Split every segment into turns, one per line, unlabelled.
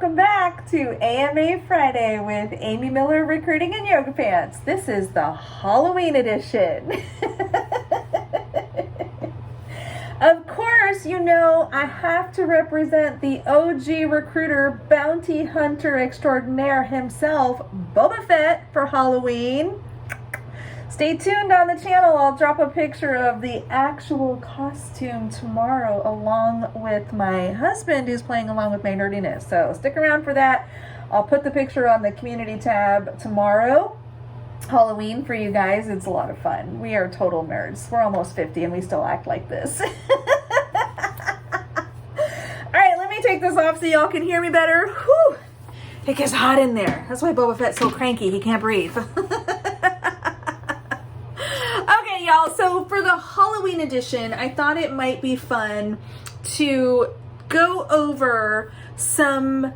welcome back to AMA Friday with Amy Miller Recruiting in Yoga Pants. This is the Halloween edition. Of course, you know I have to represent the OG recruiter, bounty hunter extraordinaire himself, Boba Fett, for Halloween. Stay tuned on the channel. I'll drop a picture of the actual costume tomorrow along with my husband who's playing along with my nerdiness. So stick around for that. I'll put the picture on the community tab tomorrow. Halloween for you guys. It's a lot of fun. We are total nerds. We're almost 50 and we still act like this. All right, let me take this off so y'all can hear me better. Whew. It gets hot in there. That's why Boba Fett's so cranky. He can't breathe. Okay, y'all, so for the Halloween edition, I thought it might be fun to go over some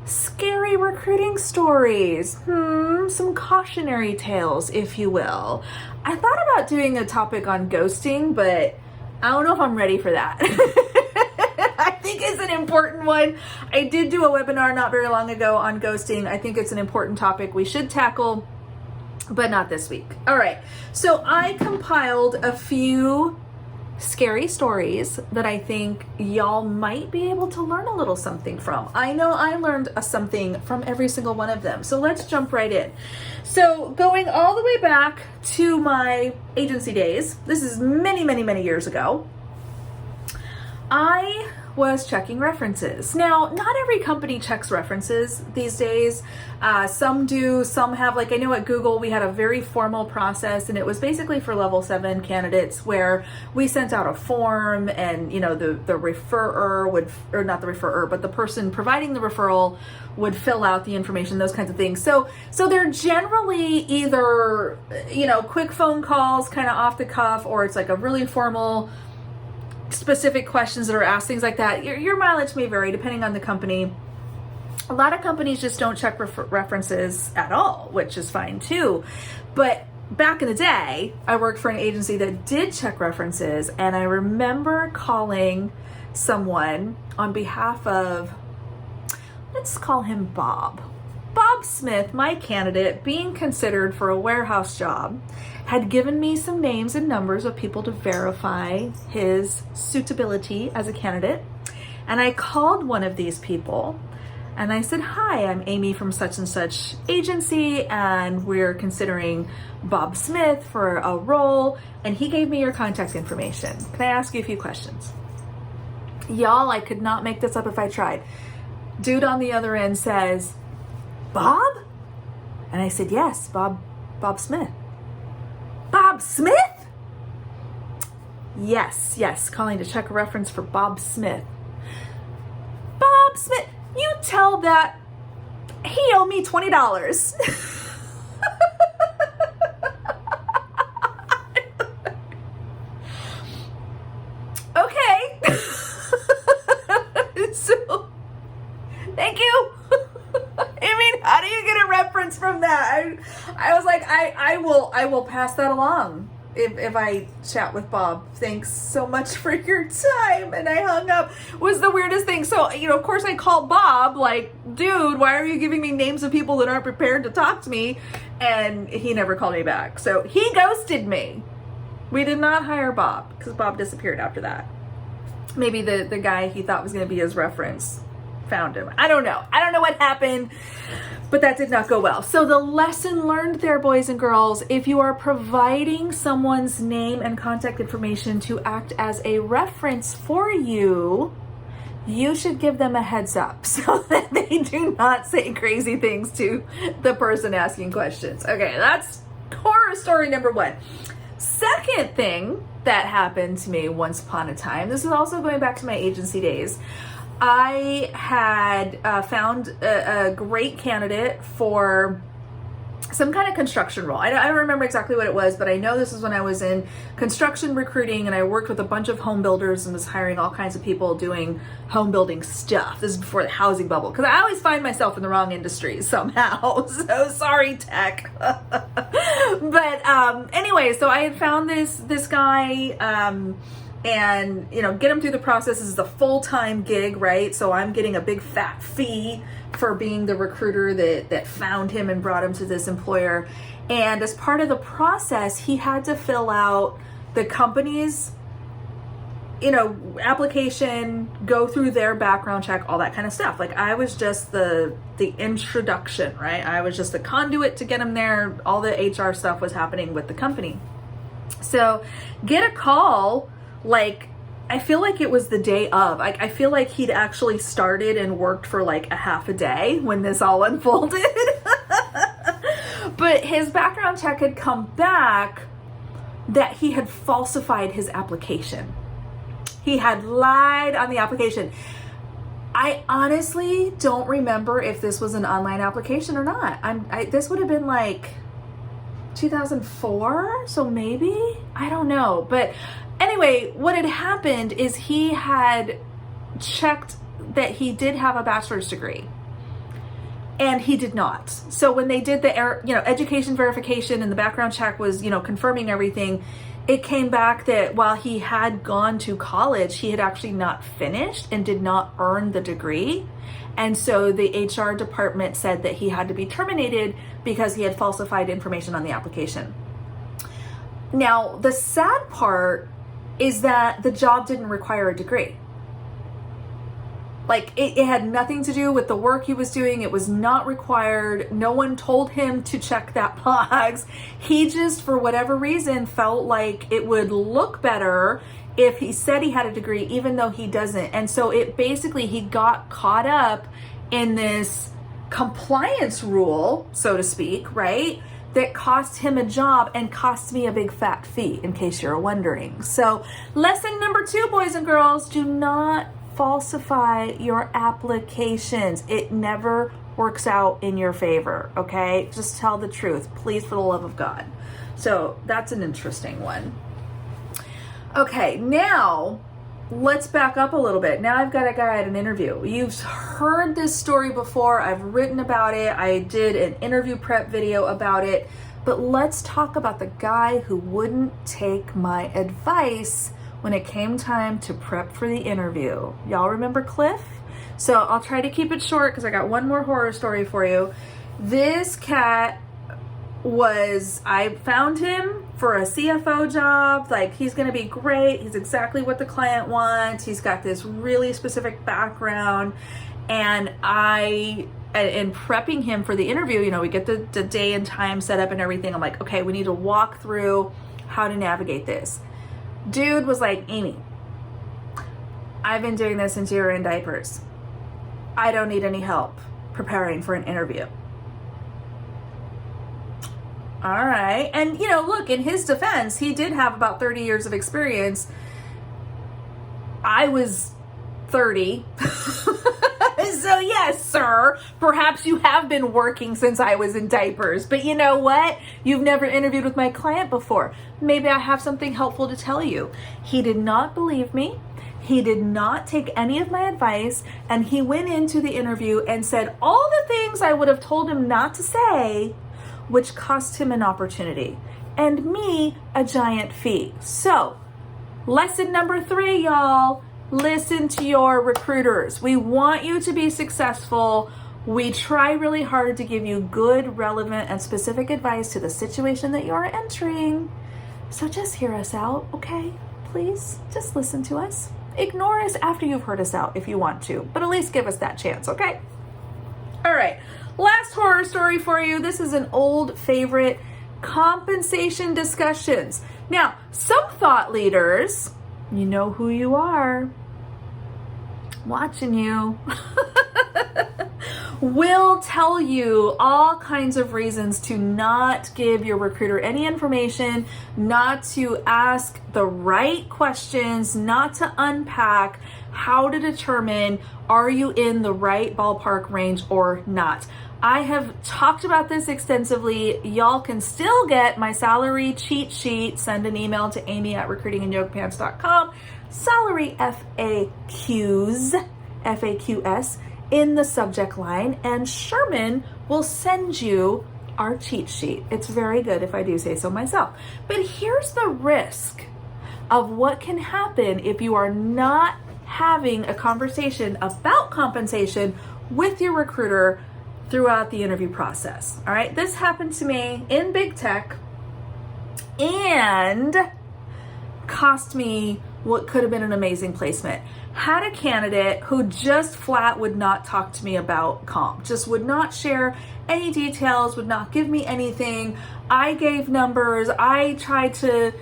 scary recruiting stories, some cautionary tales, if you will. I thought about doing a topic on ghosting, but I don't know if I'm ready for that. I think it's an important one. I did do a webinar not very long ago on ghosting. I think it's an important topic we should tackle, but not this week. All right, so I compiled a few scary stories that I think y'all might be able to learn a little something from. I know I learned something from every single one of them. So let's jump right in. So going all the way back to my agency days, this is many, many, many years ago, I was checking references. Now, not every company checks references these days. Some do, some have, like I know at Google, we had a very formal process and it was basically for level 7 candidates where we sent out a form and, you know, the referrer would, or not the referrer, but the person providing the referral would fill out the information, those kinds of things. So they're generally either, you know, quick phone calls, kind of off the cuff, or it's like a really formal specific questions that are asked, things like that. Your mileage may vary depending on the company. A lot of companies just don't check references at all, which is fine too. But back in the day, I worked for an agency that did check references, and I remember calling someone on behalf of, let's call him Bob. Bob Smith, my candidate, being considered for a warehouse job, had given me some names and numbers of people to verify his suitability as a candidate. And I called one of these people and I said, "Hi, I'm Amy from such and such agency, and we're considering Bob Smith for a role, and he gave me your contact information. Can I ask you a few questions?" Y'all, I could not make this up if I tried. Dude on the other end says, "Bob?" And I said, "Yes, Bob Smith." "Bob Smith?" Yes, calling to check a reference for Bob Smith. "Bob Smith, you tell that he owed me $20. Okay. So, thank you. I mean, how do you get a reference from that? I was like, I will pass that along if I chat with Bob. Thanks so much for your time. And I hung up. It was the weirdest thing. So, you know, of course I called Bob, like, dude, why are you giving me names of people that aren't prepared to talk to me? And he never called me back. So he ghosted me. We did not hire Bob because Bob disappeared after that. Maybe the guy he thought was going to be his reference found him. I don't know what happened, but that did not go well. So the lesson learned there, boys and girls, if you are providing someone's name and contact information to act as a reference for you, you should give them a heads up so that they do not say crazy things to the person asking questions. Okay, that's horror story number 1. Second thing that happened to me once upon a time, this is also going back to my agency days, I had found a great candidate for some kind of construction role. I don't remember exactly what it was, but I know this is when I was in construction recruiting and I worked with a bunch of home builders and was hiring all kinds of people doing home building stuff. This is before the housing bubble, because I always find myself in the wrong industry somehow. So sorry, tech. But anyway, so I had found this guy and, get him through the process. This is a full-time gig, right? So I'm getting a big fat fee for being the recruiter that found him and brought him to this employer. And as part of the process, he had to fill out the company's, application, go through their background check, all that kind of stuff. Like, I was just the introduction, right? I was just the conduit to get him there. All the HR stuff was happening with the company. So get a call, like, I feel like it was the day of. I feel like he'd actually started and worked for like a half a day when this all unfolded. But his background check had come back that he had falsified his application. He had lied on the application. I honestly don't remember if this was an online application or not. This would have been like 2004, so maybe, I don't know. But anyway, what had happened is he had checked that he did have a bachelor's degree, and he did not. So when they did the education verification and the background check was confirming everything, it came back that while he had gone to college, he had actually not finished and did not earn the degree. And so the HR department said that he had to be terminated because he had falsified information on the application. Now, the sad part is that the job didn't require a degree. Like, it had nothing to do with the work he was doing. It was not required. No one told him to check that box. He just, for whatever reason, felt like it would look better if he said he had a degree, even though he doesn't. And so he got caught up in this compliance rule, so to speak, right? That cost him a job and cost me a big fat fee, in case you're wondering. So lesson number 2, boys and girls, do not falsify your applications. It never works out in your favor, okay? Just tell the truth, please, for the love of God. So that's an interesting one. Okay, now let's back up a little bit. Now I've got a guy at an interview. You've heard this story before. I've written about it. I did an interview prep video about it. But let's talk about the guy who wouldn't take my advice when it came time to prep for the interview. Y'all remember Cliff? So I'll try to keep it short because I got one more horror story for you. This cat I found him for a CFO job. Like, he's going to be great. He's exactly what the client wants. He's got this really specific background. And in prepping him for the interview, we get the day and time set up and everything. I'm like, okay, we need to walk through how to navigate this. Dude was like, Amy, I've been doing this since you were in diapers. I don't need any help preparing for an interview. All right. And, look, in his defense, he did have about 30 years of experience. I was 30. So yes, sir, perhaps you have been working since I was in diapers, but you know what? You've never interviewed with my client before. Maybe I have something helpful to tell you. He did not believe me. He did not take any of my advice, and he went into the interview and said all the things I would have told him not to say, which cost him an opportunity and me a giant fee. So, lesson number 3, y'all. Listen to your recruiters. We want you to be successful. We try really hard to give you good, relevant, and specific advice to the situation that you're entering. So just hear us out, okay? Please, just listen to us. Ignore us after you've heard us out if you want to, but at least give us that chance, okay? All right, last horror story for you. This is an old favorite, compensation discussions. Now, some thought leaders, you know who you are, watching you, will tell you all kinds of reasons to not give your recruiter any information, not to ask the right questions, not to unpack how to determine are you in the right ballpark range or not. I have talked about this extensively. Y'all can still get my salary cheat sheet. Send an email to amy@recruitingindyoga-pants.com. Salary FAQs in the subject line, and Sherman will send you our cheat sheet. It's very good if I do say so myself. But here's the risk of what can happen if you are not having a conversation about compensation with your recruiter throughout the interview process. All right, this happened to me in big tech and cost me what could have been an amazing placement. Had a candidate who just flat would not talk to me about comp, just would not share any details, would not give me anything. I gave numbers. I tried to,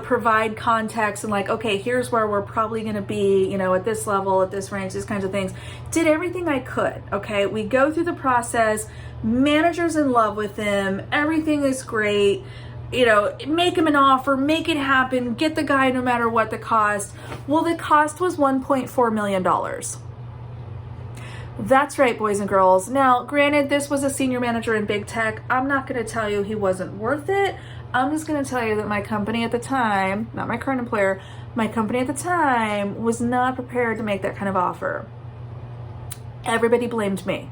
provide context and like, okay, here's where we're probably going to be, at this level, at this range, these kinds of things. Did everything I could. Okay. We go through the process. Manager's in love with him. Everything is great. Make him an offer, make it happen, get the guy no matter what the cost. Well, the cost was $1.4 million. That's right, boys and girls. Now, granted, this was a senior manager in big tech. I'm not going to tell you he wasn't worth it. I'm just going to tell you that my company at the time, not my current employer, my company at the time was not prepared to make that kind of offer. Everybody blamed me.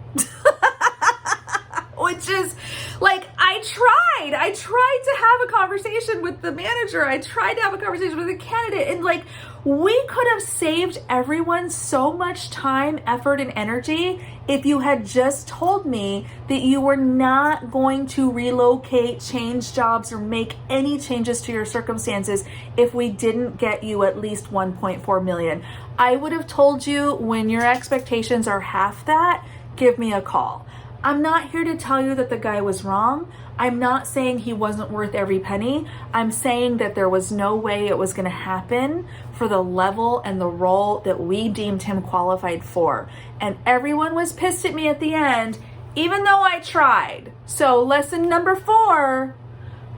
Which is like, I tried to have a conversation with the manager. I tried to have a conversation with the candidate, and like, we could have saved everyone so much time, effort, and energy if you had just told me that you were not going to relocate, change jobs, or make any changes to your circumstances if we didn't get you at least 1.4 million. I would have told you, when your expectations are half that, give me a call. I'm not here to tell you that the guy was wrong. I'm not saying he wasn't worth every penny. I'm saying that there was no way it was going to happen for the level and the role that we deemed him qualified for. And everyone was pissed at me at the end, even though I tried. So lesson number 4,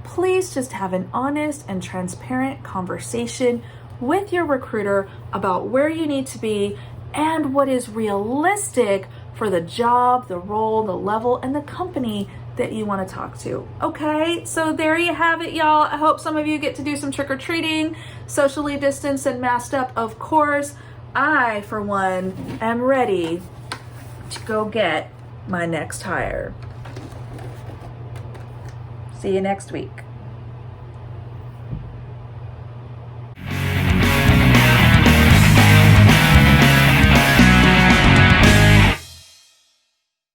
please just have an honest and transparent conversation with your recruiter about where you need to be and what is realistic for the job, the role, the level, and the company that you want to talk to. Okay, so there you have it, y'all. I hope some of you get to do some trick-or-treating, socially distanced and masked up, of course. I, for one, am ready to go get my next hire. See you next week.